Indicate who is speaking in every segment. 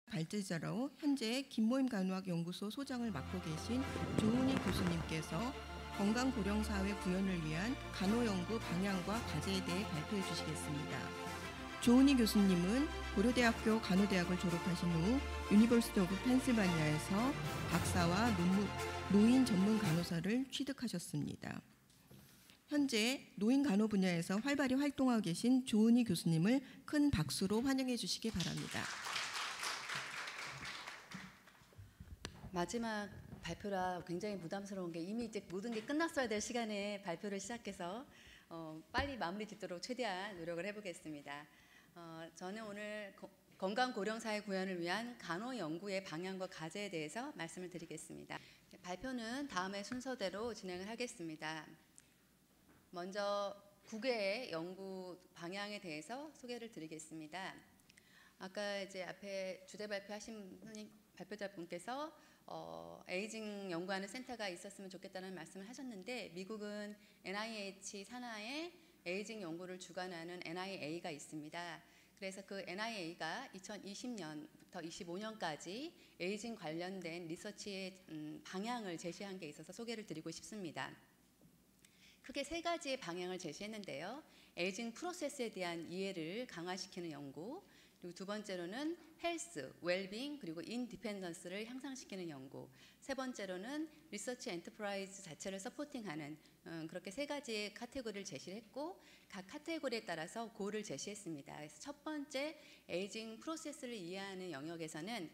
Speaker 1: 발제자로 현재 김모임간호학연구소 소장을 맡고 계신 조은희 교수님께서 건강고령사회 구현을 위한 간호연구 방향과 과제에 대해 발표해 주시겠습니다. 조은희 교수님은 고려대학교 간호대학을 졸업하신 후 유니버시티 오브 펜실바니아에서 박사와 노인 전문 간호사를 취득하셨습니다. 현재 노인 간호 분야에서 활발히 활동하고 계신 조은희 교수님을 큰 박수로 환영해 주시기 바랍니다.
Speaker 2: 마지막 발표라 굉장히 부담스러운 게 이미 이제 모든 게 끝났어야 될 시간에 발표를 시작해서 빨리 마무리 짓도록 최대한 노력을 해보겠습니다. 저는 오늘 건강고령사회 구현을 위한 간호 연구의 방향과 과제에 대해서 말씀을 드리겠습니다. 발표는 다음의 순서대로 진행을 하겠습니다. 먼저 9개의 연구 방향에 대해서 소개를 드리겠습니다. 아까 이제 앞에 주제 발표하신 발표자분께서 에이징 연구하는 센터가 있었으면 좋겠다는 말씀을 하셨는데, 미국은 NIH 산하에 에이징 연구를 주관하는 NIA가 있습니다. 그래서 그 NIA가 2020년부터 25년까지 에이징 관련된 리서치의 방향을 제시한 게 있어서 소개를 드리고 싶습니다. 크게 세 가지의 방향을 제시했는데요. 에이징 프로세스에 대한 이해를 강화시키는 연구, 그리고 두 번째로는 헬스, 웰빙, 그리고 인디펜던스를 향상시키는 연구, 세 번째로는 리서치 엔터프라이즈 자체를 서포팅하는 그렇게 세 가지의 카테고리를 제시했고, 각 카테고리에 따라서 고를 제시했습니다. 그래서 첫 번째 에이징 프로세스를 이해하는 영역에서는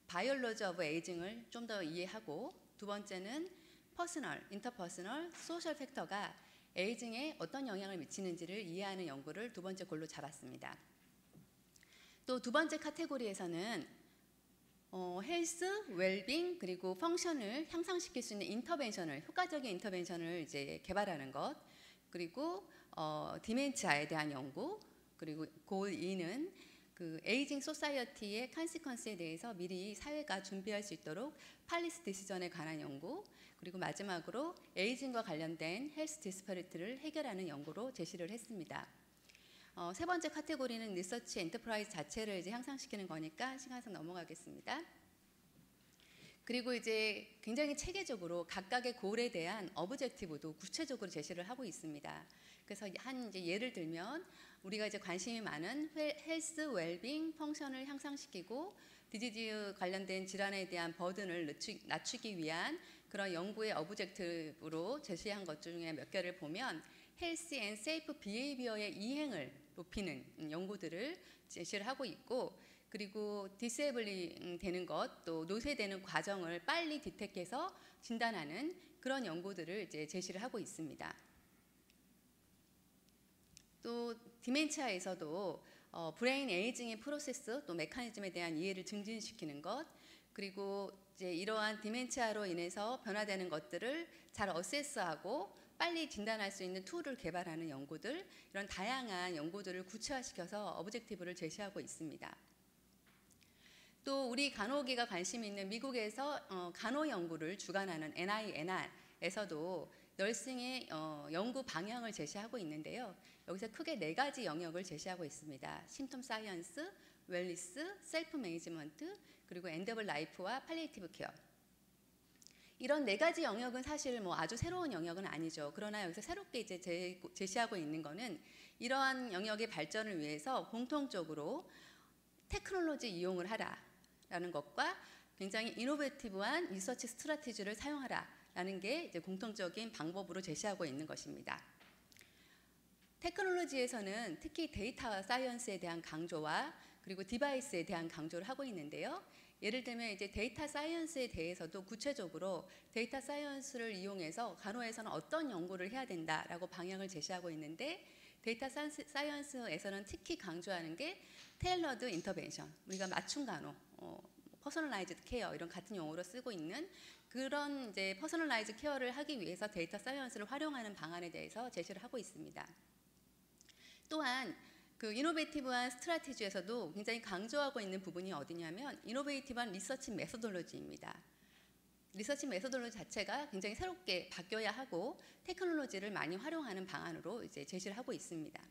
Speaker 2: 바이올로지 오브 에이징을 좀 더 이해하고, 두 번째는 퍼스널, 인터퍼스널, 소셜 팩터가 에이징에 어떤 영향을 미치는지를 이해하는 연구를 두 번째 골로 잡았습니다. 또 두 번째 카테고리에서는 헬스, 웰빙, 그리고 펑션을 향상시킬 수 있는 인터벤션을, 효과적인 인터벤션을 이제 개발하는 것, 그리고 디멘치아에 대한 연구, 그리고 골 2는 그 에이징 소사이어티의 컨시퀀스에 대해서 미리 사회가 준비할 수 있도록 팔리시 디시전에 관한 연구, 그리고 마지막으로 에이징과 관련된 헬스 디스퍼리티를 해결하는 연구로 제시를 했습니다. 세 번째 카테고리는 리서치 엔터프라이즈 자체를 이제 향상시키는 거니까 시간상 넘어가겠습니다. 그리고 이제 굉장히 체계적으로 각각의 골에 대한 어브젝티브도 구체적으로 제시를 하고 있습니다. 그래서 이제 예를 들면 우리가 이제 관심이 많은 헬스, 웰빙, 펑션을 향상시키고 디지즈 관련된 질환에 대한 버든을 낮추기 위한 그런 연구의 어브젝티브로 제시한 것 중에 몇 개를 보면 헬시 앤 세이프 비헤이비어의 이행을 높이는 연구들을 제시를 하고 있고, 그리고 디세이블링 되는 것, 또 노쇠되는 과정을 빨리 디텍해서 진단하는 그런 연구들을 이제 제시를 하고 있습니다. 또 디멘치아에서도 브레인 에이징의 프로세스, 또 메커니즘에 대한 이해를 증진시키는 것, 그리고 이제 이러한 디멘치아로 인해서 변화되는 것들을 잘 어세스하고 빨리 진단할 수 있는 툴을 개발하는 연구들, 이런 다양한 연구들을 구체화시켜서 어브젝티브를 제시하고 있습니다. 또 우리 간호계가 관심 있는 미국에서 간호 연구를 주관하는 NINR에서도 널싱의 연구 방향을 제시하고 있는데요. 여기서 크게 네 가지 영역을 제시하고 있습니다. 심텀 사이언스, 웰리스, 셀프 매니지먼트, 그리고 엔더블 라이프와 팔리에이티브 케어. 이런 네 가지 영역은 사실 뭐 아주 새로운 영역은 아니죠. 그러나 여기서 새롭게 이제 제시하고 있는 거는 이러한 영역의 발전을 위해서 공통적으로 테크놀로지 이용을 하라라는 것과 굉장히 이노베이티브한 리서치 스트래티지를 사용하라라는 게 이제 공통적인 방법으로 제시하고 있는 것입니다. 테크놀로지에서는 특히 데이터 사이언스에 대한 강조와 그리고 디바이스에 대한 강조를 하고 있는데요. 예를 들면 이제 데이터 사이언스에 대해서도 구체적으로 데이터 사이언스를 이용해서 간호에서는 어떤 연구를 해야 된다라고 방향을 제시하고 있는데, 데이터 사이언스에서는 특히 강조하는 게 테일러드 인터벤션, 우리가 맞춤 간호, 퍼서널라이즈드 케어 이런 같은 용어로 쓰고 있는 그런 이제 퍼서널라이즈 케어를 하기 위해서 데이터 사이언스를 활용하는 방안에 대해서 제시를 하고 있습니다. 또한 그 이노베이티브한 스트래티지에서도 굉장히 강조하고 있는 부분이 어디냐면 이노베이티브한 리서치 메소돌로지입니다. 리서치 메소돌로지 자체가 굉장히 새롭게 바뀌어야 하고 테크놀로지를 많이 활용하는 방안으로 이제 제시를 하고 있습니다.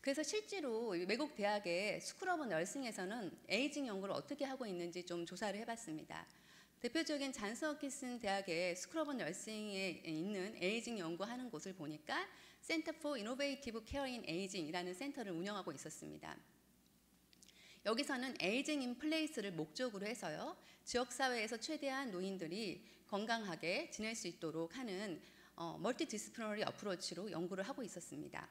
Speaker 2: 그래서 실제로 외국 대학의 스쿨 오브 너싱에서는 에이징 연구를 어떻게 하고 있는지 좀 조사를 해봤습니다. 대표적인 잔스 허킨슨 대학의 스쿨 오브 너싱에 있는 에이징 연구하는 곳을 보니까 센터 포 이노베이티브 케어 인 에이징이라는 센터를 운영하고 있었습니다. 여기서는 에이징 인 플레이스를 목적으로 해서요, 지역사회에서 최대한 노인들이 건강하게 지낼 수 있도록 하는 멀티 디스플리너리 어프로치로 연구를 하고 있었습니다.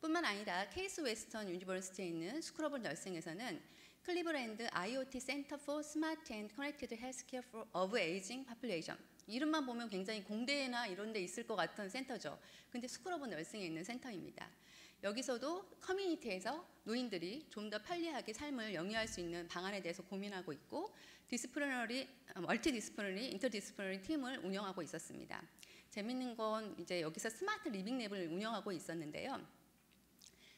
Speaker 2: 뿐만 아니라 케이스 웨스턴 유니버시티에 있는 스쿨 오브 너싱에서는 클리브랜드 IoT 센터 for Smart and Connected Healthcare of Aging Population, 이름만 보면 굉장히 공대나 이런 데 있을 것 같은 센터죠. 근데 스쿨 오브 너싱에 있는 센터입니다. 여기서도 커뮤니티에서 노인들이 좀 더 편리하게 삶을 영위할 수 있는 방안에 대해서 고민하고 있고, 멀티 디스플리너리, 인터디스플리너리 팀을 운영하고 있었습니다. 재밌는 건 이제 여기서 스마트 리빙 랩을 운영하고 있었는데요.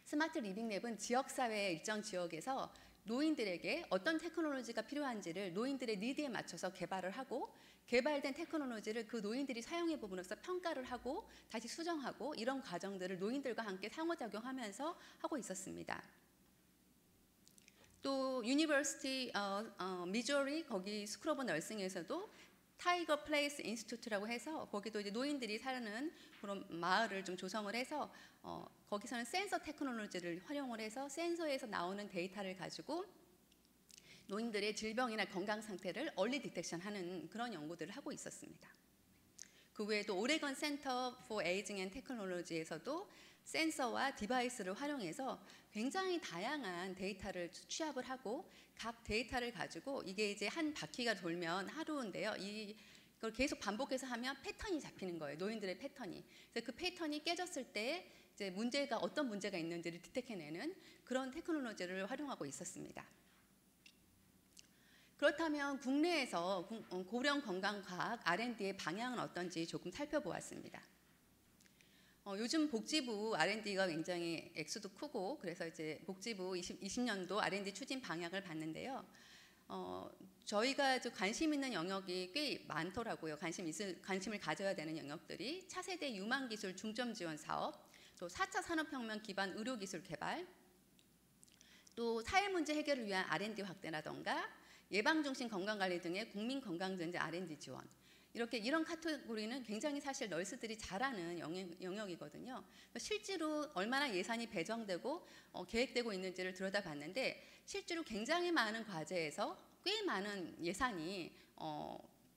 Speaker 2: 스마트 리빙 랩은 지역사회의 일정 지역에서 노인들에게 어떤 테크놀로지가 필요한지를 노인들의 니드에 맞춰서 개발을 하고, 개발된 테크놀로지를 그 노인들이 사용해 보면서 평가를 하고 다시 수정하고, 이런 과정들을 노인들과 함께 상호작용하면서 하고 있었습니다. 또 유니버시티 미주리 거기 스쿨 오브 너싱에서도 타이거 플레이스 인스티튜트라고 해서 거기도 이제 노인들이 사는 그런 마을을 좀 조성을 해서 거기서는 센서 테크놀로지를 활용을 해서 센서에서 나오는 데이터를 가지고 노인들의 질병이나 건강 상태를 얼리 디텍션하는 그런 연구들을 하고 있었습니다. 그 외에도 오레건 센터 포 에이징 앤 테크놀로지에서도 센서와 디바이스를 활용해서 굉장히 다양한 데이터를 취합을 하고, 각 데이터를 가지고 이게 이제 한 바퀴가 돌면 하루인데요. 이걸 계속 반복해서 하면 패턴이 잡히는 거예요. 노인들의 패턴이. 그래서 그 패턴이 깨졌을 때 이제 어떤 문제가 있는지를 디텍해내는 그런 테크놀로지를 활용하고 있었습니다. 그렇다면 국내에서 고령 건강과학 R&D의 방향은 어떤지 조금 살펴보았습니다. 요즘 복지부 R&D가 굉장히 액수도 크고, 그래서 이제 복지부 20년도 R&D 추진 방향을 봤는데요. 저희가 관심 있는 영역이 꽤 많더라고요. 관심을 가져야 되는 영역들이 차세대 유망기술 중점 지원 사업, 또 4차 산업혁명 기반 의료기술 개발, 또 사회문제 해결을 위한 R&D 확대라던가 예방중심 건강관리 등의 국민건강전제 R&D 지원, 이런 카테고리는 굉장히 사실 널스들이 잘하는 영역이거든요. 실제로 얼마나 예산이 배정되고 계획되고 있는지를 들여다봤는데, 실제로 굉장히 많은 과제에서 꽤 많은 예산이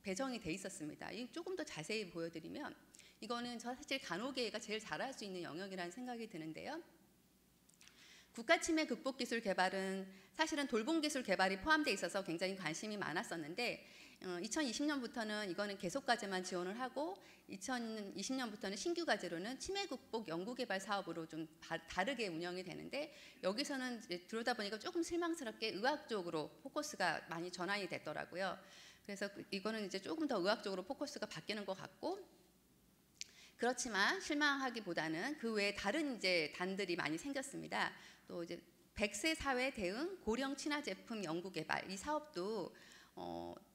Speaker 2: 배정이 돼 있었습니다. 조금 더 자세히 보여드리면, 이거는 사실 간호계가 제일 잘할 수 있는 영역이라는 생각이 드는데요. 국가치매 극복 기술 개발은 사실은 돌봄 기술 개발이 포함되어 있어서 굉장히 관심이 많았었는데, 2020년부터는 이거는 계속 과제만 지원을 하고, 2020년부터는 신규 과제로는 치매 극복 연구 개발 사업으로 좀 다르게 운영이 되는데, 여기서는 이제 들여다보니까 조금 실망스럽게 의학 쪽으로 포커스가 많이 전환이 됐더라고요. 그래서 이거는 이제 조금 더 의학 쪽으로 포커스가 바뀌는 것 같고, 그렇지만 실망하기보다는 그 외에 다른 이제 단들이 많이 생겼습니다. 또 이제 100세 사회 대응 고령 친화 제품 연구 개발, 이 사업도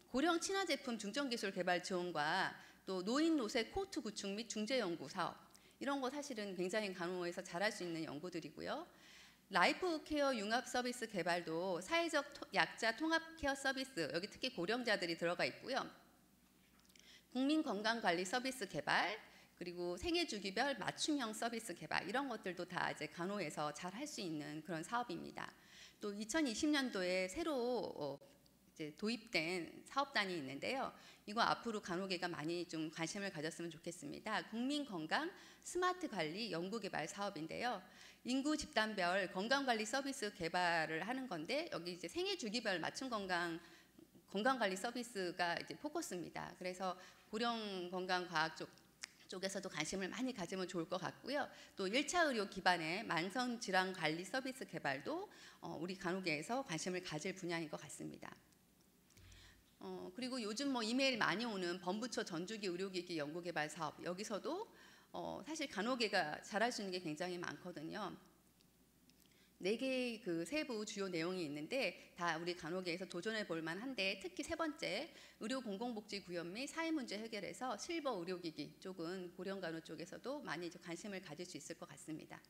Speaker 2: 고령 친화 제품 중점 기술 개발 지원과 또 노인 노쇠 코호트 구축 및 중재 연구 사업, 이런 거 사실은 굉장히 간호에서 잘할 수 있는 연구들이고요. 라이프 케어 융합 서비스 개발도 사회적 약자 통합 케어 서비스, 여기 특히 고령자들이 들어가 있고요. 국민 건강 관리 서비스 개발, 그리고 생애 주기별 맞춤형 서비스 개발, 이런 것들도 다 이제 간호에서 잘 할 수 있는 그런 사업입니다. 또 2020년도에 새로 이제 도입된 사업단이 있는데요. 이거 앞으로 간호계가 많이 좀 관심을 가졌으면 좋겠습니다. 국민 건강 스마트 관리 연구 개발 사업인데요. 인구 집단별 건강 관리 서비스 개발을 하는 건데, 여기 이제 생애 주기별 맞춤 건강 관리 서비스가 이제 포커스입니다. 그래서 고령 건강 과학 쪽에서도 관심을 많이 가지면 좋을 것 같고요. 또 1차 의료 기반의 만성 질환 관리 서비스 개발도 우리 간호계에서 관심을 가질 분야인 것 같습니다. 그리고 요즘 이메일 많이 오는 범부처 전주기 의료기기 연구개발 사업, 여기서도 사실 간호계가 잘할 수 있는 게 굉장히 많거든요. 4개의 그 세부 주요 내용이 있는데 다 우리 간호계에서 도전해 볼 만한데, 특히 3번째 의료 공공복지 구현 및 사회 문제 해결에서 실버 의료기기 쪽은 고령간호 쪽에서도 많이 관심을 가질 수 있을 것 같습니다.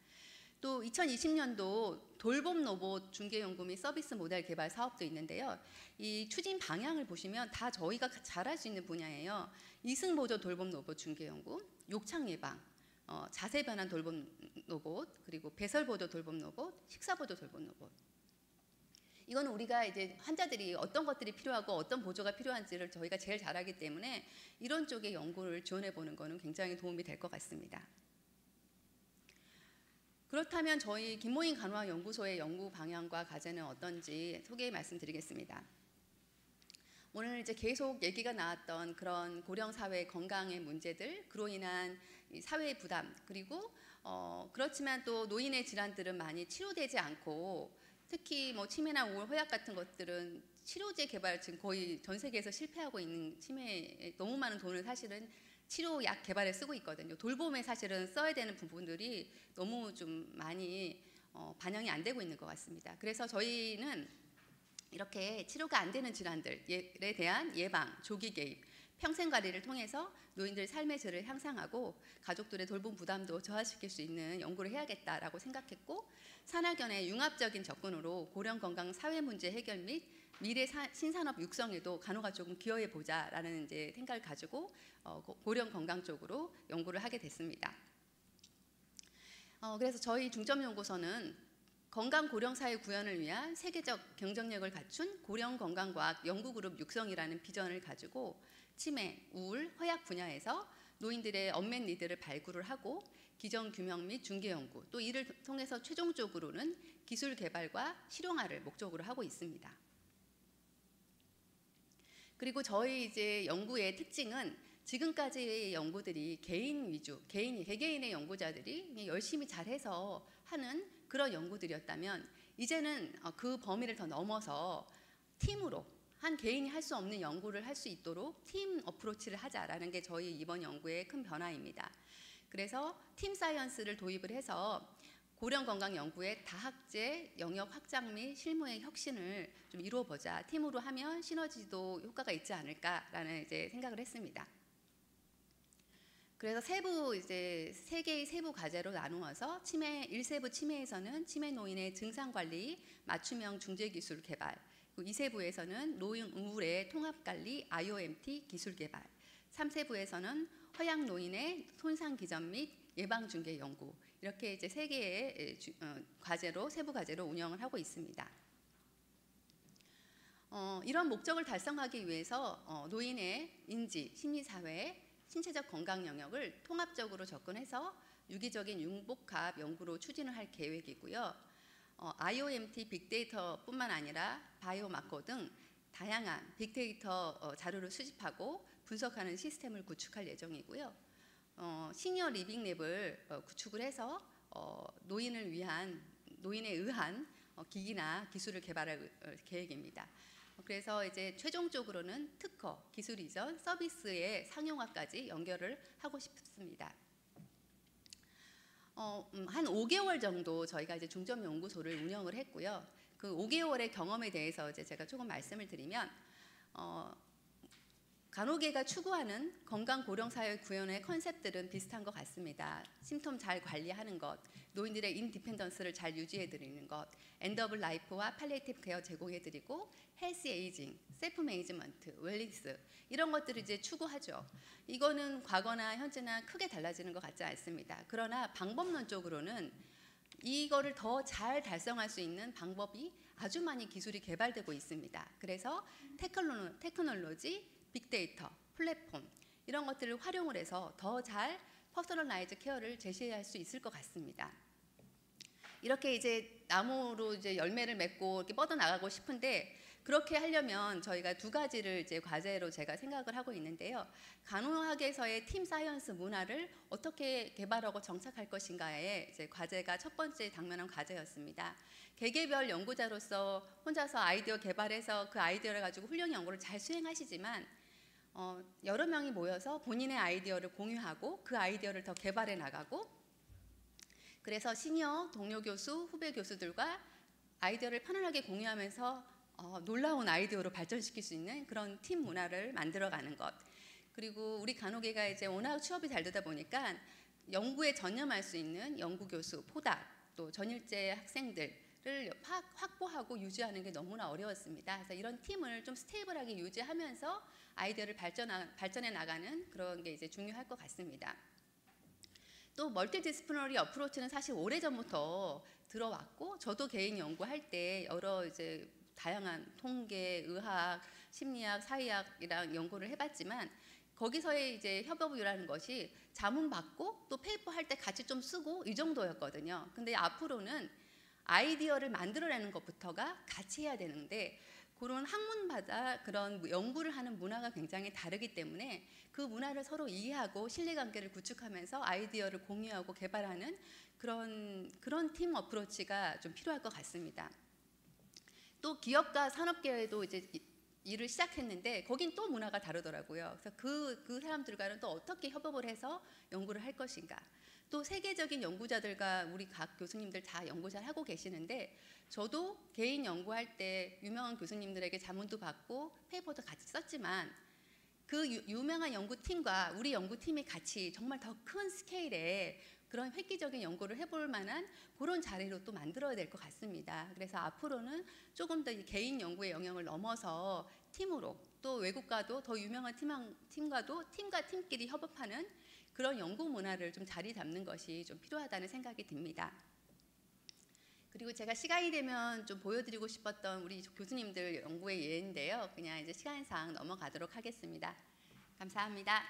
Speaker 2: 또 2020년도 돌봄 로봇 중개 연구 및 서비스 모델 개발 사업도 있는데요. 이 추진 방향을 보시면 다 저희가 잘할 수 있는 분야예요. 이승 보조 돌봄 로봇 중개 연구, 욕창 예방, 자세 변환 돌봄 로봇, 그리고 배설 보조 돌봄 로봇, 식사 보조 돌봄 로봇. 이거는 우리가 이제 환자들이 어떤 것들이 필요하고 어떤 보조가 필요한지를 저희가 제일 잘 알기 때문에 이런 쪽의 연구를 지원해 보는 거는 굉장히 도움이 될 것 같습니다. 그렇다면 저희 김모임 간호학 연구소의 연구 방향과 과제는 어떤지 소개 말씀드리겠습니다. 오늘 이제 계속 얘기가 나왔던 그런 고령 사회 건강의 문제들, 그로 인한 이 사회의 부담, 그리고 그렇지만 또 노인의 질환들은 많이 치료되지 않고, 특히 뭐 치매나 우울, 허약 같은 것들은 치료제 개발 지금 거의 전 세계에서 실패하고 있는, 치매에 너무 많은 돈을 사실은 치료약 개발에 쓰고 있거든요. 돌봄에 사실은 써야 되는 부분들이 너무 좀 많이 반영이 안 되고 있는 것 같습니다. 그래서 저희는 이렇게 치료가 안 되는 질환들에 대한 예방, 조기 개입, 평생 관리를 통해서 노인들 삶의 질을 향상하고 가족들의 돌봄 부담도 저하시킬 수 있는 연구를 해야겠다라고 생각했고, 산학연의 융합적인 접근으로 고령 건강 사회 문제 해결 및 미래 신산업 육성에도 간호가 조금 기여해 보자라는 이제 생각을 가지고 고령 건강 쪽으로 연구를 하게 됐습니다. 그래서 저희 중점연구소는 건강 고령 사회 구현을 위한 세계적 경쟁력을 갖춘 고령 건강과학 연구그룹 육성이라는 비전을 가지고 치매, 우울, 허약 분야에서 노인들의 언맷 니드를 발굴을 하고 기전 규명 및 중개 연구, 또 이를 통해서 최종적으로는 기술 개발과 실용화를 목적으로 하고 있습니다. 그리고 저희 이제 연구의 특징은 지금까지의 연구들이 개인 위주, 개개인의 연구자들이 열심히 잘해서 하는 그런 연구들이었다면, 이제는 그 범위를 더 넘어서 팀으로, 한 개인이 할 수 없는 연구를 할 수 있도록 팀 어프로치를 하자라는 게 저희 이번 연구의 큰 변화입니다. 그래서 팀 사이언스를 도입을 해서 고령 건강 연구의 다학제 영역 확장 및 실무의 혁신을 좀 이루어보자. 팀으로 하면 시너지도 효과가 있지 않을까라는 이제 생각을 했습니다. 그래서 세 개의 세부 과제로 나누어서 치매 1세부 치매에서는 치매 노인의 증상 관리 맞춤형 중재 기술 개발, 그리고 2세부에서는 노인 우울의 통합 관리 IOMT 기술 개발, 3세부에서는 허약 노인의 손상 기전 및 예방 중개 연구, 이렇게 이제 세 개의 과제로, 세부 과제로 운영을 하고 있습니다. 이런 목적을 달성하기 위해서 노인의 인지, 심리, 사회, 신체적 건강 영역을 통합적으로 접근해서 유기적인 융복합 연구로 추진을 할 계획이고요. IOMT 빅데이터뿐만 아니라 바이오마커 등 다양한 빅데이터 자료를 수집하고 분석하는 시스템을 구축할 예정이고요. 시니어 리빙랩을 구축을 해서 노인에 의한 기기나 기술을 개발할 계획입니다. 그래서 이제 최종적으로는 특허, 기술 이전, 서비스의 상용화까지 연결을 하고 싶습니다. 한 5개월 정도 저희가 이제 중점 연구소를 운영을 했고요. 그 5개월의 경험에 대해서 이제 제가 조금 말씀을 드리면, 간호계가 추구하는 건강 고령 사회 구현의 컨셉들은 비슷한 것 같습니다. 심텀 잘 관리하는 것, 노인들의 인디펜던스를 잘 유지해 드리는 것, 엔드 오브 라이프와 팔리에이티브 케어 제공해 드리고, 헬스 에이징, 셀프 매니지먼트, 웰니스, 이런 것들을 이제 추구하죠. 이거는 과거나 현재나 크게 달라지는 것 같지 않습니다. 그러나 방법론적으로는 이거를 더 잘 달성할 수 있는 방법이 아주 많이 기술이 개발되고 있습니다. 그래서 테크놀로지, 빅데이터, 플랫폼, 이런 것들을 활용을 해서 더 잘 퍼스널라이즈 케어를 제시할 수 있을 것 같습니다. 이렇게 이제 나무로 이제 열매를 맺고 이렇게 뻗어나가고 싶은데, 그렇게 하려면 저희가 두 가지를 이제 과제로 제가 생각을 하고 있는데요. 간호학에서의 팀 사이언스 문화를 어떻게 개발하고 정착할 것인가에 이제 과제가 첫 번째 당면한 과제였습니다. 개개별 연구자로서 혼자서 아이디어 개발해서 그 아이디어를 가지고 훌륭히 연구를 잘 수행하시지만, 여러 명이 모여서 본인의 아이디어를 공유하고 그 아이디어를 더 개발해 나가고, 그래서 시니어 동료 교수, 후배 교수들과 아이디어를 편안하게 공유하면서 놀라운 아이디어로 발전시킬 수 있는 그런 팀 문화를 만들어가는 것. 그리고 우리 간호계가 이제 워낙 취업이 잘 되다 보니까 연구에 전념할 수 있는 연구 교수, 포닥, 또 전일제 학생들을 확보하고 유지하는 게 너무나 어려웠습니다. 그래서 이런 팀을 좀 스테이블하게 유지하면서 아이디어를 발전해 나가는 그런 게 이제 중요할 것 같습니다. 또 멀티디스플리너리 어프로치는 사실 오래전부터 들어왔고, 저도 개인 연구할 때 여러 이제 다양한 통계, 의학, 심리학, 사회학이랑 연구를 해봤지만, 거기서의 이제 협업이라는 것이 자문 받고 또 페이퍼 할 때 같이 좀 쓰고 이 정도였거든요. 근데 앞으로는 아이디어를 만들어내는 것부터가 같이 해야 되는데, 그런 학문마다 그런 연구를 하는 문화가 굉장히 다르기 때문에 그 문화를 서로 이해하고 신뢰관계를 구축하면서 아이디어를 공유하고 개발하는 그런 팀 어프로치가 좀 필요할 것 같습니다. 또 기업과 산업계에도 이제 일을 시작했는데 거긴 또 문화가 다르더라고요. 그래서 그 사람들과는 또 어떻게 협업을 해서 연구를 할 것인가. 또 세계적인 연구자들과 우리 각 교수님들 다 연구 잘 하고 계시는데, 저도 개인 연구할 때 유명한 교수님들에게 자문도 받고 페이퍼도 같이 썼지만, 그 유명한 연구팀과 우리 연구팀이 같이 정말 더 큰 스케일의 그런 획기적인 연구를 해볼 만한 그런 자리로 또 만들어야 될 것 같습니다. 그래서 앞으로는 조금 더 개인 연구의 영역을 넘어서 팀으로, 또 외국과도 더 유명한 팀과도 팀과 팀끼리 협업하는 그런 연구 문화를 좀 자리 잡는 것이 좀 필요하다는 생각이 듭니다. 그리고 제가 시간이 되면 좀 보여드리고 싶었던 우리 교수님들 연구의 예인데요. 그냥 이제 시간상 넘어가도록 하겠습니다. 감사합니다.